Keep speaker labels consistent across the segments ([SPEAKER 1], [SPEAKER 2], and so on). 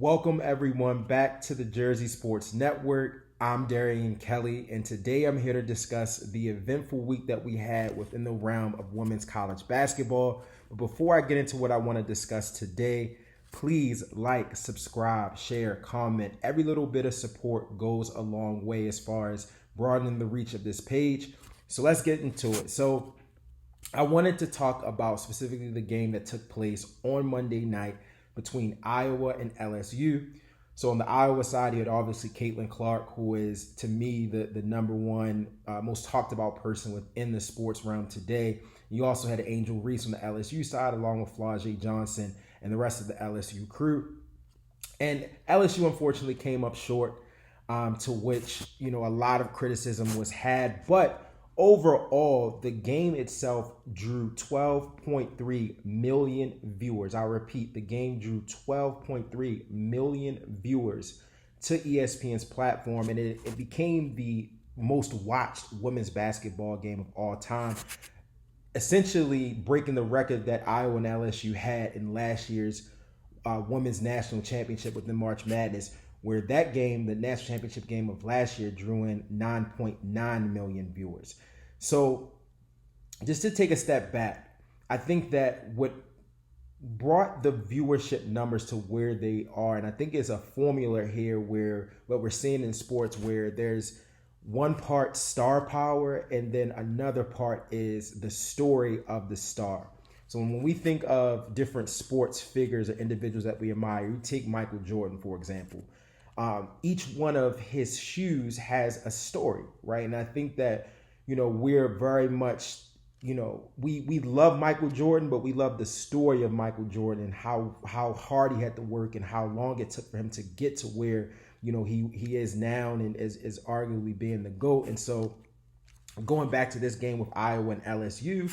[SPEAKER 1] Welcome everyone back to the Jersey Sports Network. I'm Darian Kelly, and today I'm here to discuss the eventful week that we had within the realm of women's college basketball. But before I get into what I want to discuss today, please like, subscribe, share, comment. Every little bit of support goes a long way as far as broadening the reach of this page. So let's get into it. So I wanted to talk about specifically the game that took place on Monday night between Iowa and LSU. So on the Iowa side, you had obviously Caitlin Clark, who is, to me, the number one most talked about person within the sports realm today. You also had Angel Reese on the LSU side, along with Flau'jae Johnson and the rest of the LSU crew. And LSU, unfortunately, came up short, to which, a lot of criticism was had. But overall, the game itself drew 12.3 million viewers. I repeat, the game drew 12.3 million viewers to ESPN's platform, and it became the most watched women's basketball game of all time, essentially breaking the record that Iowa and LSU had in last year's women's national championship within March Madness, where that game, the national championship game of last year, drew in 9.9 million viewers. So just to take a step back, I think that what brought the viewership numbers to where they are, and I think it's a formula here where what we're seeing in sports where there's one part star power and then another part is the story of the star. So when we think of different sports figures or individuals that we admire, you take Michael Jordan, for example. Each one of his shoes has a story, right? And I think that, we're very much, we love Michael Jordan, but we love the story of Michael Jordan and how hard he had to work and how long it took for him to get to where, he is now and is arguably being the GOAT. And so going back to this game with Iowa and LSU,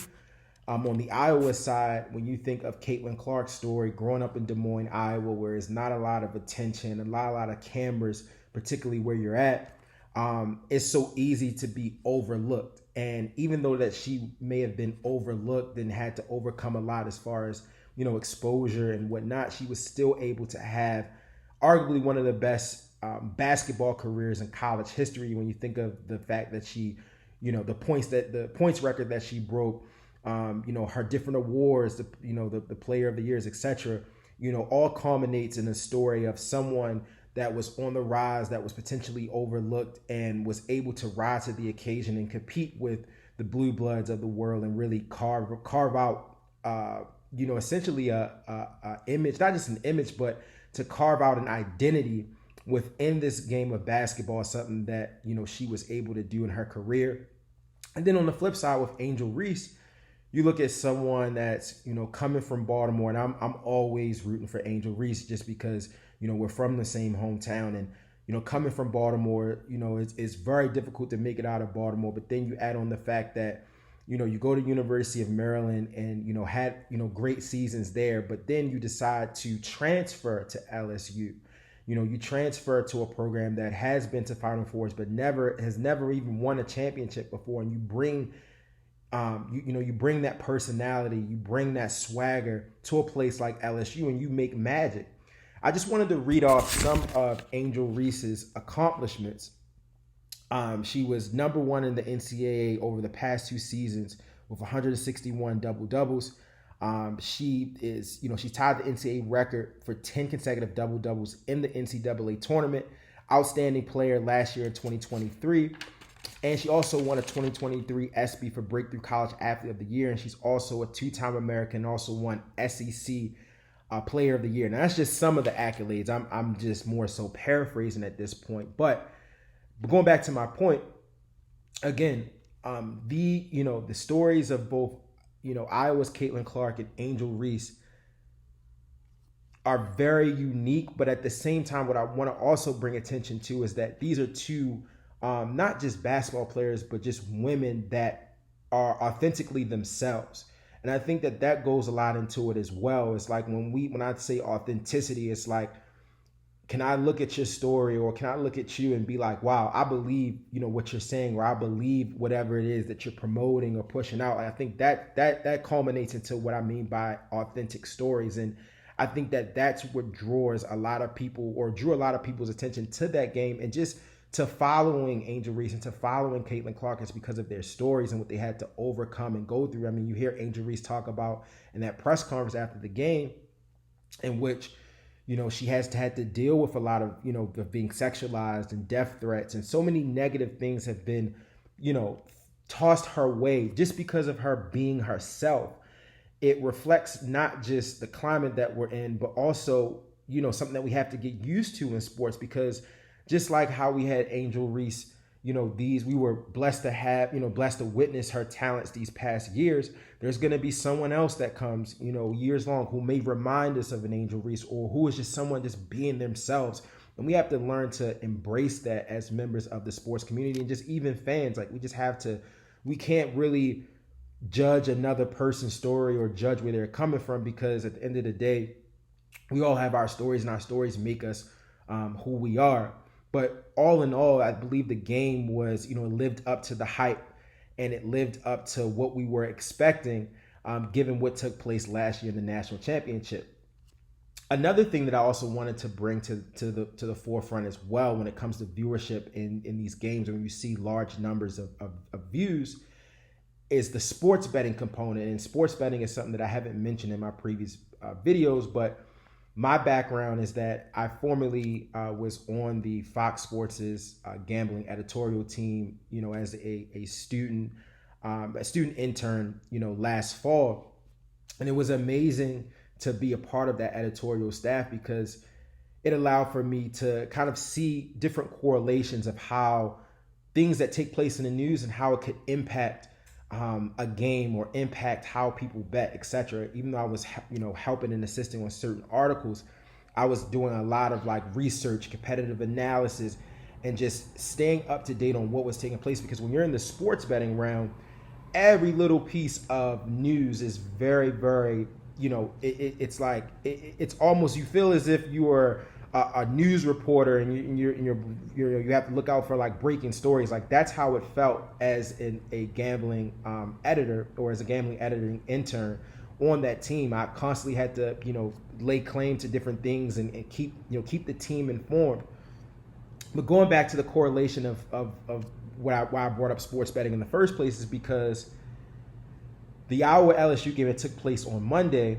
[SPEAKER 1] on the Iowa side, when you think of Caitlin Clark's story, growing up in Des Moines, Iowa, where there's not a lot of attention, a lot of cameras, particularly where you're at, it's so easy to be overlooked. And even though that she may have been overlooked and had to overcome a lot as far as, exposure and whatnot, she was still able to have arguably one of the best basketball careers in college history when you think of the fact that she, the points record that she broke, her different awards, the player of the years, etc., all culminates in a story of someone that was on the rise, that was potentially overlooked and was able to rise to the occasion and compete with the blue bloods of the world and really carve out, essentially a image, not just an image, but to carve out an identity within this game of basketball, something that, she was able to do in her career. And then on the flip side with Angel Reese, you look at someone that's, coming from Baltimore, and I'm always rooting for Angel Reese just because, we're from the same hometown. And, coming from Baltimore, it's very difficult to make it out of Baltimore. But then you add on the fact that, you go to University of Maryland and, had, great seasons there. But then you decide to transfer to LSU. You transfer to a program that has been to Final Fours, but has never even won a championship before. And you bring you bring that personality, you bring that swagger to a place like LSU and you make magic. I just wanted to read off some of Angel Reese's accomplishments. She was number one in the NCAA over the past two seasons with 161 double-doubles. She tied the NCAA record for 10 consecutive double-doubles in the NCAA tournament. Outstanding player last year in 2023. And she also won a 2023 ESPY for Breakthrough College Athlete of the Year. And she's also a two-time American, also won SEC Player of the Year. Now, that's just some of the accolades. I'm just more so paraphrasing at this point. But going back to my point, again, the stories of both, Iowa's Caitlin Clark and Angel Reese are very unique. But at the same time, what I want to also bring attention to is that these are two not just basketball players, but just women that are authentically themselves. And I think that goes a lot into it as well. It's like when I say authenticity, it's like, can I look at your story or can I look at you and be like, wow, I believe, what you're saying, or I believe whatever it is that you're promoting or pushing out. I think that culminates into what I mean by authentic stories. And I think that that's what draws a lot of people, or drew a lot of people's attention to that game, and just to following Angel Reese and to following Caitlin Clark is because of their stories and what they had to overcome and go through. I mean, you hear Angel Reese talk about in that press conference after the game, in which, she had to deal with a lot of, of being sexualized and death threats, and so many negative things have been, tossed her way just because of her being herself. It reflects not just the climate that we're in, but also, something that we have to get used to in sports, because just like how we had Angel Reese, we were blessed to have, blessed to witness her talents these past years. There's going to be someone else that comes, years long, who may remind us of an Angel Reese, or who is just someone just being themselves. And we have to learn to embrace that as members of the sports community, and just even fans. Like, we can't really judge another person's story or judge where they're coming from, because at the end of the day, we all have our stories, and our stories make us who we are. But all in all, I believe the game was, lived up to the hype, and it lived up to what we were expecting, given what took place last year in the national championship. Another thing that I also wanted to bring to the forefront as well, when it comes to viewership in these games, when you see large numbers of views, is the sports betting component. And sports betting is something that I haven't mentioned in my previous videos, but my background is that I formerly was on the Fox Sports' gambling editorial team, as a student intern, last fall. And it was amazing to be a part of that editorial staff, because it allowed for me to kind of see different correlations of how things that take place in the news and how it could impact a game, or impact how people bet, etc. Even though I was, helping and assisting with certain articles, I was doing a lot of research, competitive analysis, and just staying up to date on what was taking place. Because when you're in the sports betting realm, every little piece of news is very, very, it's almost, you feel as if you are a news reporter, and you have to look out for breaking stories. That's how it felt as a gambling editor, or as a gambling editing intern on that team. I constantly had to lay claim to different things, and keep the team informed. But going back to the correlation of why I brought up sports betting in the first place, is because the Iowa LSU game that took place on Monday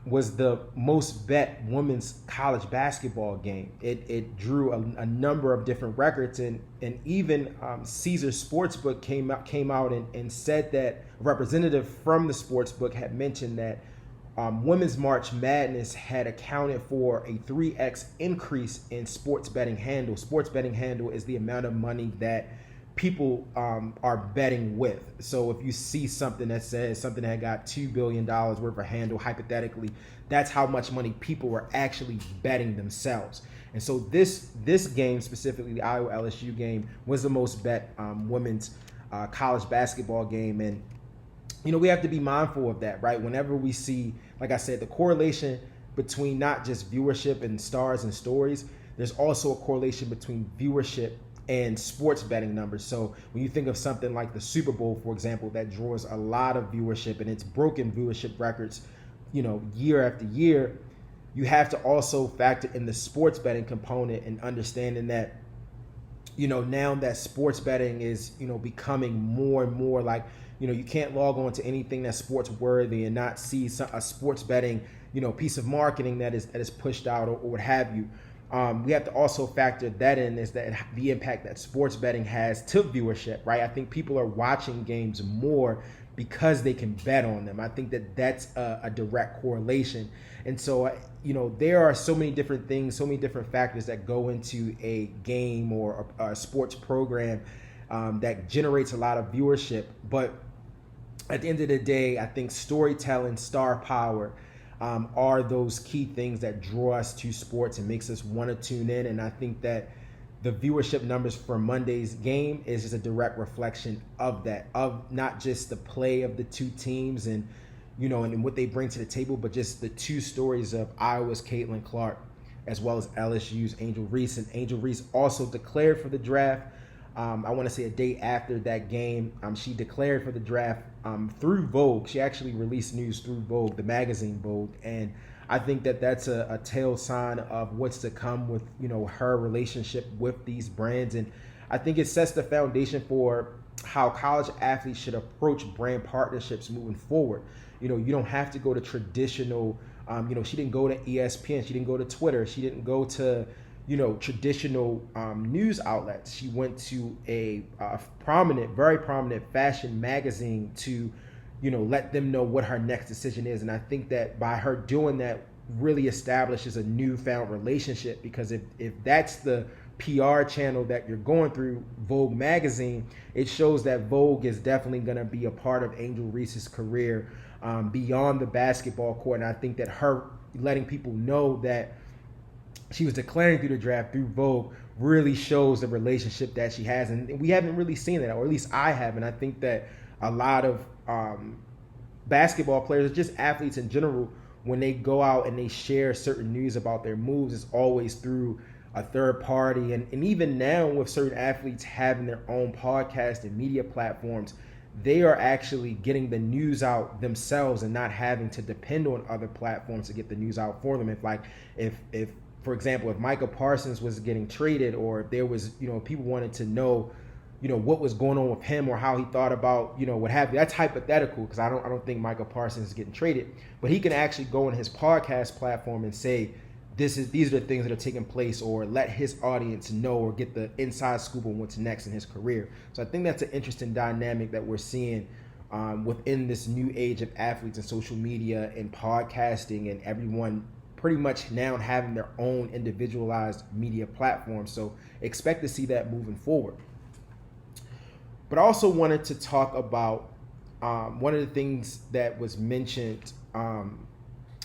[SPEAKER 1] was the most bet women's college basketball game. It drew a number of different records, and even Caesar Sportsbook came out and said that a representative from the sportsbook had mentioned that Women's March Madness had accounted for a 3x increase in sports betting handle. Sports betting handle is the amount of money that people are betting with. So if you see something that says something that got $2 billion worth of handle, hypothetically, that's how much money people were actually betting themselves. And so this game, specifically the Iowa LSU game, was the most bet women's college basketball game. And we have to be mindful of that, right? Whenever we see, like I said, the correlation between not just viewership and stars and stories, there's also a correlation between viewership and sports betting numbers. So when you think of something like the Super Bowl, for example, that draws a lot of viewership, and it's broken viewership records, year after year, you have to also factor in the sports betting component, and understanding that, now that sports betting is, becoming more and more you can't log on to anything that's sports worthy and not see a sports betting, piece of marketing that is pushed out, or what have you. We have to also factor that in, is that the impact that sports betting has to viewership, right? I think people are watching games more because they can bet on them. I think that that's a direct correlation. And so, there are so many different things, so many different factors that go into a game or a sports program that generates a lot of viewership. But at the end of the day, I think storytelling, star power, are those key things that draw us to sports and makes us want to tune in. And I think that the viewership numbers for Monday's game is just a direct reflection of that, of not just the play of the two teams and what they bring to the table, but just the two stories of Iowa's Caitlin Clark as well as LSU's Angel Reese. And Angel Reese also declared for the draft. I want to say a day after that game, she declared for the draft through Vogue. She actually released news through Vogue, the magazine Vogue. And I think that that's a tail sign of what's to come with, her relationship with these brands. And I think it sets the foundation for how college athletes should approach brand partnerships moving forward. You don't have to go to traditional, she didn't go to ESPN, she didn't go to Twitter, she didn't go to, traditional news outlets. She went to a very prominent fashion magazine to, let them know what her next decision is. And I think that by her doing that really establishes a newfound relationship, because if that's the PR channel that you're going through, Vogue magazine, it shows that Vogue is definitely going to be a part of Angel Reese's career beyond the basketball court. And I think that her letting people know that she was declaring through the draft through Vogue really shows the relationship that she has. And we haven't really seen that, or at least I haven't. I think that a lot of basketball players, or just athletes in general, when they go out and they share certain news about their moves, it's always through a third party. And even now, with certain athletes having their own podcast and media platforms, they are actually getting the news out themselves and not having to depend on other platforms to get the news out for them. If for example, if Micah Parsons was getting traded, or if there was, people wanted to know, what was going on with him, or how he thought about, what have you. That's hypothetical, because I don't think Micah Parsons is getting traded, but he can actually go on his podcast platform and say, these are the things that are taking place, or let his audience know, or get the inside scoop on what's next in his career. So I think that's an interesting dynamic that we're seeing within this new age of athletes and social media and podcasting, and everyone pretty much now having their own individualized media platform. So expect to see that moving forward. But I also wanted to talk about one of the things that was mentioned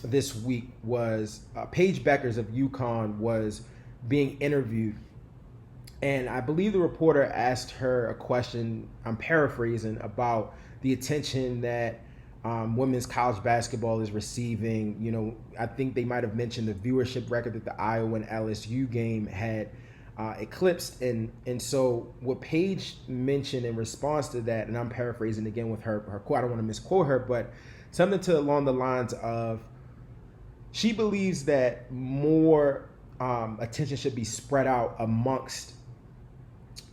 [SPEAKER 1] this week was Paige Beckers of UConn was being interviewed. And I believe the reporter asked her a question, I'm paraphrasing, about the attention that women's college basketball is receiving. I think they might have mentioned the viewership record that the Iowa and LSU game had eclipsed. And so what Paige mentioned in response to that, and I'm paraphrasing again with her quote, I don't want to misquote her, but something along the lines of, she believes that more attention should be spread out amongst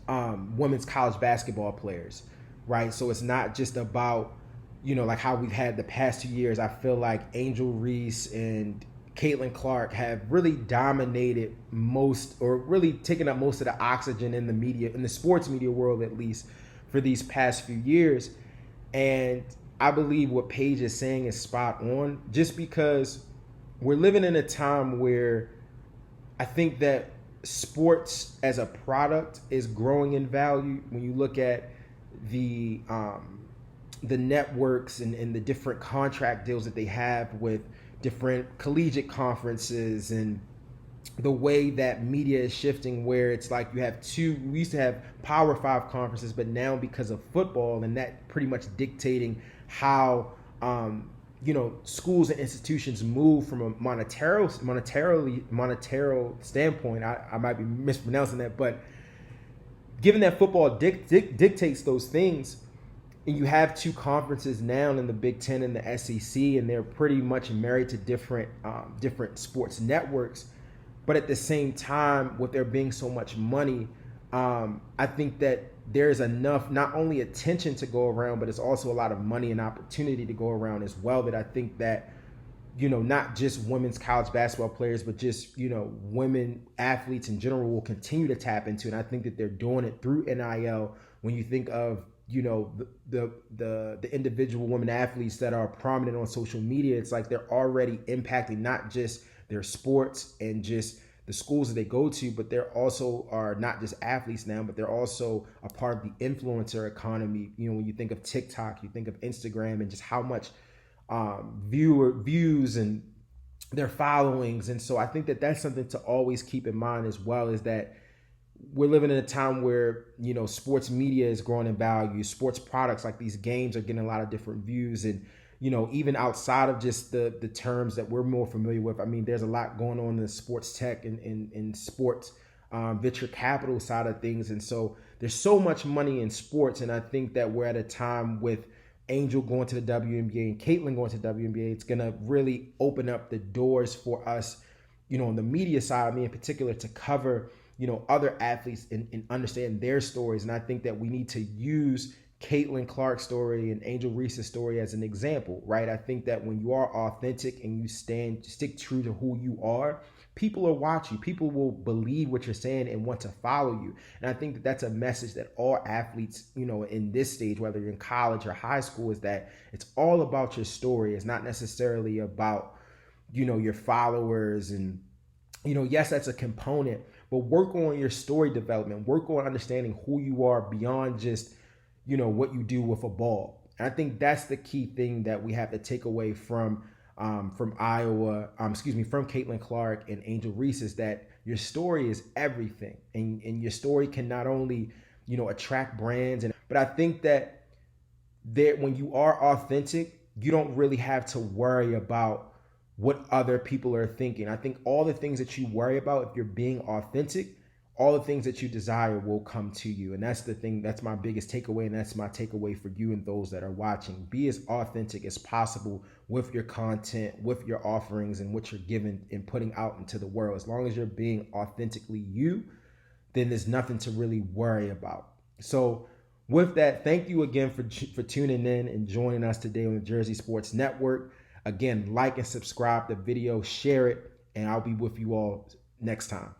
[SPEAKER 1] women's college basketball players, right? So it's not just about, like how we've had the past 2 years. I feel like Angel Reese and Caitlin Clark have really dominated most, or really taken up most of the oxygen in the media, in the sports media world at least, for these past few years. And I believe what Paige is saying is spot on, just because we're living in a time where I think that sports as a product is growing in value. When you look at the networks and the different contract deals that they have with different collegiate conferences, and the way that media is shifting, where it's like we used to have Power 5 conferences, but now because of football, and that pretty much dictating how schools and institutions move from a monetary standpoint. I might be mispronouncing that, but given that football dictates those things, and you have two conferences now in the Big Ten and the SEC, and they're pretty much married to different sports networks, but at the same time, with there being so much money, I think that there's enough, not only attention to go around, but it's also a lot of money and opportunity to go around as well, that I think that, not just women's college basketball players, but just, women athletes in general will continue to tap into. And I think that they're doing it through NIL. When you think of, the individual women athletes that are prominent on social media, it's like they're already impacting not just their sports and just the schools that they go to, but they're also are not just athletes now, but they're also a part of the influencer economy. When you think of TikTok, you think of Instagram, and just how much views and their followings. And so I think that that's something to always keep in mind as well, is that we're living in a time where, sports media is growing in value. Sports products like these games are getting a lot of different views. And even outside of just the terms that we're more familiar with, I mean, there's a lot going on in the sports tech and in sports venture capital side of things. And so there's so much money in sports. And I think that we're at a time with Angel going to the WNBA and Caitlin going to the WNBA, it's going to really open up the doors for us, on the media side, me in particular, to cover, other athletes and understand their stories. And I think that we need to use Caitlin Clark's story and Angel Reese's story as an example, right? I think that when you are authentic and you stick true to who you are, people will watch you. People will believe what you're saying and want to follow you. And I think that that's a message that all athletes, in this stage, whether you're in college or high school, is that it's all about your story. It's not necessarily about, your followers. And, yes, that's a component, but work on your story development, work on understanding who you are beyond just, what you do with a ball. And I think that's the key thing that we have to take away from Iowa, from Caitlin Clark and Angel Reese, is that your story is everything. And your story can not only, attract brands, but I think that when you are authentic, you don't really have to worry about what other people are thinking. I think all the things that you worry about, if you're being authentic, all the things that you desire will come to you. And that's the thing, that's my biggest takeaway. And that's my takeaway for you and those that are watching. Be as authentic as possible with your content, with your offerings, and what you're giving and putting out into the world. As long as you're being authentically you, then there's nothing to really worry about. So with that, thank you again for tuning in and joining us today on the Jersey Sports Network. Again, like and subscribe the video, share it, and I'll be with you all next time.